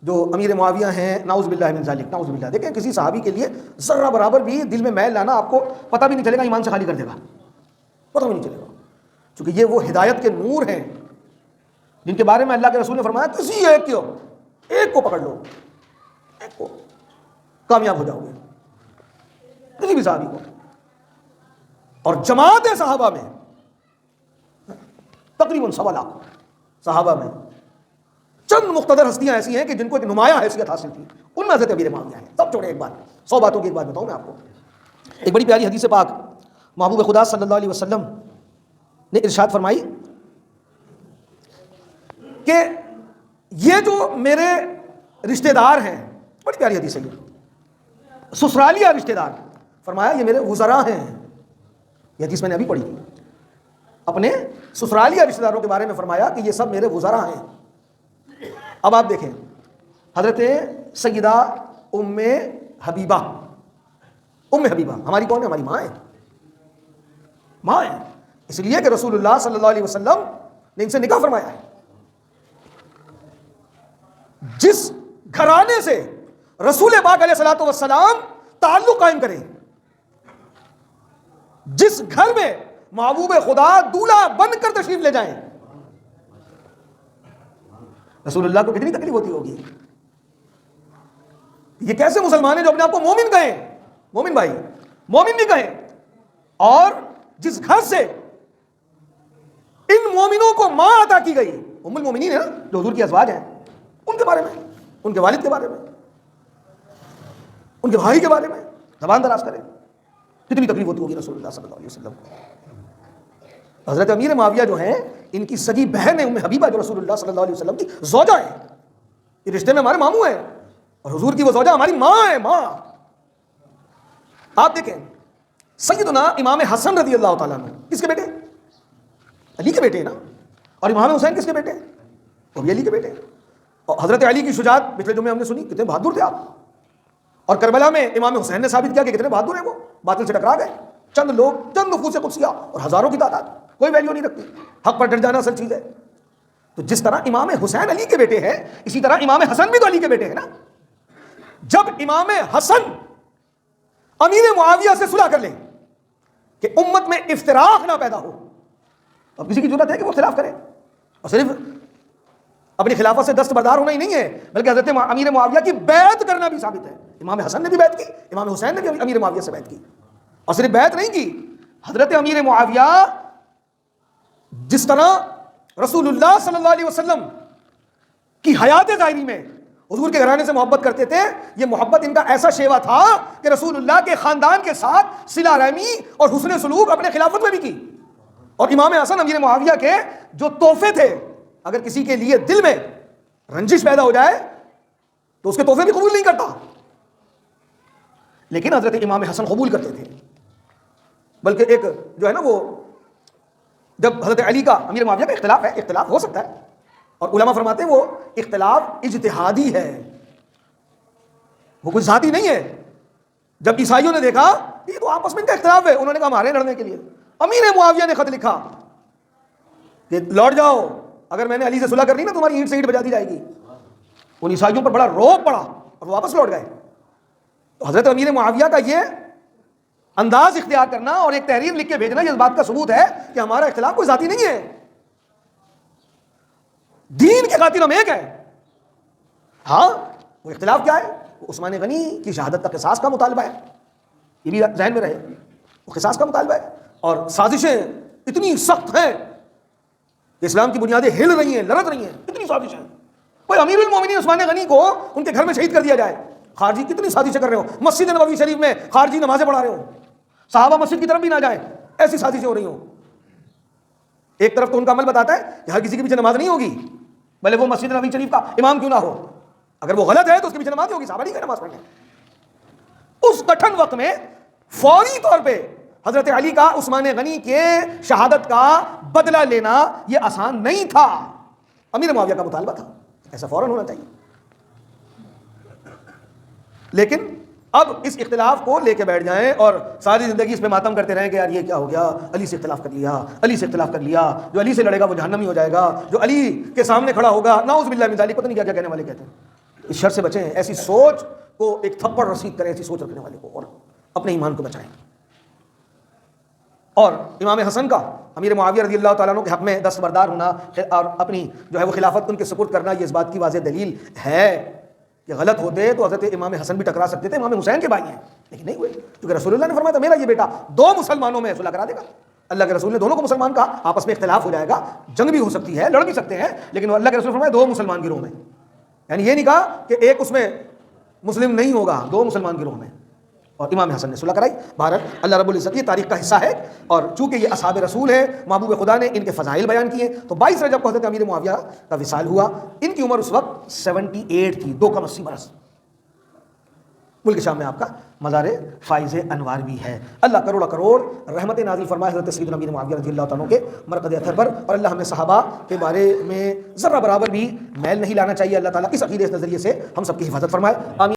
جو امیر معاویہ ہیں، نعوذ باللہ من ذالک، نعوذ باللہ. دیکھیں کسی صحابی کے لیے ذرہ برابر بھی دل میں میل لانا آپ کو پتہ بھی نہیں چلے گا، ایمان سے خالی کر دے گا، پتہ بھی نہیں چلے گا. چونکہ یہ وہ ہدایت کے نور ہیں جن کے بارے میں اللہ کے رسول نے فرمایا کسی ایک کو پکڑ لو، ایک کو کامیاب ہو جاؤ گے، کسی بھی صحابی کو. اور جماعت صحابہ میں تقریباً 1.25 لاکھ صحابہ میں چند مقتدر ہستیاں ایسی ہیں کہ جن کو ایک نمایاں حیثیت حاصل تھی، ان میں حضرت امیر معاویہ ہیں. سب چھوڑے ایک بات، 100 باتوں کی ایک بات بتاؤں میں آپ کو. ایک بڑی پیاری حدیث پاک محبوب خدا صلی اللہ علیہ وسلم نے ارشاد فرمائی کہ یہ جو میرے رشتہ دار ہیں، بڑی پیاری حدیث ہے یہ، سسرالیہ رشتہ دار، فرمایا یہ میرے وزراء ہیں. یہ حدیث میں نے ابھی پڑھی تھی. اپنے سسرالیہ رشتہ داروں کے بارے میں فرمایا کہ یہ سب میرے وزراء ہیں. اب آپ دیکھیں حضرت سیدہ ام حبیبہ ہماری کون ہے؟ ہماری ماں ہے، ماں ہے. اس لیے کہ رسول اللہ صلی اللہ علیہ وسلم نے ان سے نکاح فرمایا ہے. جس گھرانے سے رسول پاک علیہ الصلوۃ والسلام تعلق قائم کریں، جس گھر میں محبوب خدا دولہا بن کر تشریف لے جائیں، رسول اللہ کو کتنی تکلیف ہوتی ہوگی. یہ کیسے مسلمان ہیں جو اپنے آپ کو مومن کہیں، مومن بھائی، مومن بھی کہیں، اور جس گھر سے ان مومنوں کو ماں عطا کی گئی، ام المومنین ہے نا جو حضور کی ازواج ہیں، ان کے بارے میں، ان کے والد کے بارے میں، ان کے بھائی کے بارے میں زبان دراز کریں، کتنی تکلیف ہوتی ہوگی رسول اللہ صلی اللہ علیہ وسلم کو. حضرت امیر معاویہ جو ہیں، ان کی سگی بہن ہے ام حبیبہ جو رسول اللہ صلی اللہ علیہ وسلم کی زوجہ ہے. یہ رشتے میں ہمارے ماموں ہیں، اور حضور کی وہ زوجہ ہماری ماں ہے، ماں. آپ دیکھیں سیدنا امام حسن رضی اللہ تعالیٰ عنہ کس کے بیٹے؟ علی کے بیٹے ہیں نا. اور امام حسین کس کے بیٹے ہیں؟ وہ بھی علی کے بیٹے ہیں. اور حضرت علی کی شجاعت پچھلے جمعے ہم نے سنی، کتنے بہادر تھے آپ. اور کربلا میں امام حسین نے ثابت کیا کہ کتنے بہادر ہیں وہ، باطل سے ٹکرا گئے. چند لوگ، چند نفوس قدسیہ اور ہزاروں کی تعداد، کوئی ویلیو نہیں رکھتی. حق پر ڈٹ جانا اصل چیز ہے. تو جس طرح امام حسین علی کے بیٹے ہیں، اسی طرح امام حسن بھی تو علی کے بیٹے ہیں نا. جب امام حسن امیر معاویہ سے صلح کر لیں کہ امت میں افتراق نہ پیدا ہو، اب کسی کی ضرورت ہے کہ وہ اختلاف کرے. اور صرف اپنی خلافت سے دستبردار ہونا ہی نہیں ہے، بلکہ حضرت امیر معاویہ کی بیعت کرنا بھی ثابت ہے. امام حسن نے بھی بیعت کی، امام حسین نے بھی امیر معاویہ سے بیعت کی. اور صرف بیعت نہیں کی، حضرت امیر معاویہ جس طرح رسول اللہ صلی اللہ علیہ وسلم کی حیات ظاہری میں حضور کے گھرانے سے محبت کرتے تھے، یہ محبت ان کا ایسا شیوا تھا کہ رسول اللہ کے خاندان کے ساتھ صلہ رحمی اور حسن سلوک اپنے خلافت میں بھی کی. اور امام حسن امیر معاویہ کے جو تحفے تھے، اگر کسی کے لیے دل میں رنجش پیدا ہو جائے تو اس کے تحفے بھی قبول نہیں کرتا، لیکن حضرت امام حسن قبول کرتے تھے. بلکہ ایک جو ہے نا، وہ جب حضرت علی کا امیر معاویہ کا اختلاف ہے، اختلاف ہو سکتا ہے، اور علماء فرماتے ہیں وہ اختلاف اجتہادی ہے، وہ کوئی ذاتی نہیں ہے. جب عیسائیوں نے دیکھا یہ تو آپس میں ان کا اختلاف ہے، انہوں نے کہا ہمارے لڑنے کے لیے. امیر معاویہ نے خط لکھا کہ لوٹ جاؤ، اگر میں نے علی سے صلح کرنی نا تمہاری اینٹ سے اینٹ بجا دی جائے گی. ان عیسائیوں پر بڑا روب پڑا اور وہ واپس لوٹ گئے. تو حضرت امیر معاویہ کا یہ انداز اختیار کرنا اور ایک تحریر لکھ کے بھیجنا، یہ اس بات کا ثبوت ہے کہ ہمارا اختلاف کوئی ذاتی نہیں ہے، دین کے خاطر ہم ایک ہیں. ہاں وہ اختلاف کیا ہے؟ وہ عثمان غنی کی شہادت کا قصاص کا مطالبہ ہے، یہ بھی ذہن میں رہے، وہ قصاص کا مطالبہ ہے. اور سازشیں اتنی سخت ہیں کہ اسلام کی بنیادیں ہل رہی ہیں، لرز رہی ہیں، اتنی سازشیں. کوئی امیر المومنین عثمان غنی کو ان کے گھر میں شہید کر دیا جائے، خارجی کتنی سازشیں کر رہے ہو، مسجد نبوی شریف میں خارجی نمازیں پڑھا رہے ہو، صحابہ مسجد کی طرف بھی نہ جائیں، ایسی سازشیں ہو رہی ہوں. ایک طرف تو ان کا عمل بتاتا ہے کہ ہر کسی کے پیچھے نماز نہیں ہوگی، بھلے وہ مسجد نبوی شریف کا امام کیوں نہ ہو، اگر وہ غلط ہے تو اس کے پیچھے نماز نہیں ہوگی، صحابہ نہیں گئے نماز پڑھنے. اس کٹھن وقت میں فوری طور پہ حضرت علی کا عثمان غنی کے شہادت کا بدلہ لینا یہ آسان نہیں تھا. امیر معاویہ کا مطالبہ تھا، ایسا فوراً ہونا چاہیے. لیکن اب اس اختلاف کو لے کے بیٹھ جائیں اور ساری زندگی اس پہ ماتم کرتے رہیں کہ یار یہ کیا ہو گیا، علی سے اختلاف کر لیا، علی سے اختلاف کر لیا، جو علی سے لڑے گا وہ جہنمی ہو جائے گا، جو علی کے سامنے کھڑا ہوگا نعوذ باللہ من ذالک، پتہ نہیں کیا کیا کہنے والے کہتے ہیں. اس شر سے بچیں، ایسی سوچ کو ایک تھپڑ رسید کریں ایسی سوچ رکھنے والے کو، اور اپنے ایمان کو بچائیں۔ اور امام حسن کا امیر معاویہ رضی اللہ تعالیٰ عنہ کے حق میں دستبردار ہونا اور اپنی جو ہے وہ خلافت ان کے سپرد کرنا، یہ اس بات کی واضح دلیل ہے کہ غلط ہوتے تو حضرت امام حسن بھی ٹکرا سکتے تھے، امام حسین کے بھائی ہیں، لیکن نہیں ہوئے، کیونکہ رسول اللہ نے فرمایا تھا میرا یہ بیٹا دو مسلمانوں میں صلح کرا دے گا۔ اللہ کے رسول نے دونوں کو مسلمان کہا، آپس میں اختلاف ہو جائے گا، جنگ بھی ہو سکتی ہے، لڑ بھی سکتے ہیں، لیکن اللہ کے رسول نے فرمایا دو مسلمان گروہ میں، یعنی یہ نہیں کہا کہ ایک اس میں مسلم نہیں ہوگا، دو مسلمان گروہ میں، اور امام حسن نے صلح کرائی۔ بہرحال اللہ رب العزت یہ تاریخ کا حصہ ہے، اور چونکہ یہ اصحاب رسول ہیں، محبوب خدا نے ان کے فضائل بیان کیے، تو 22 رجب کو حضرت امیر معاویہ کا وصال ہوا۔ ان کی عمر اس وقت 78 تھی، 2 کم 80 برس۔ ملک شام میں آپ کا مزار فائز انوار بھی ہے۔ اللہ کروڑ کروڑ رحمت نازل فرمائے حضرت سیدنا امیر معاویہ رضی اللہ تعالیٰ کے مرقد اثر پر، اور اللہ ہمیں صحابہ کے بارے میں ذرہ برابر بھی میل نہیں لانا چاہیے۔ اللہ تعالیٰ اس عقیدے اس نظریے سے ہم سب کی حفاظت فرمائے، آمین۔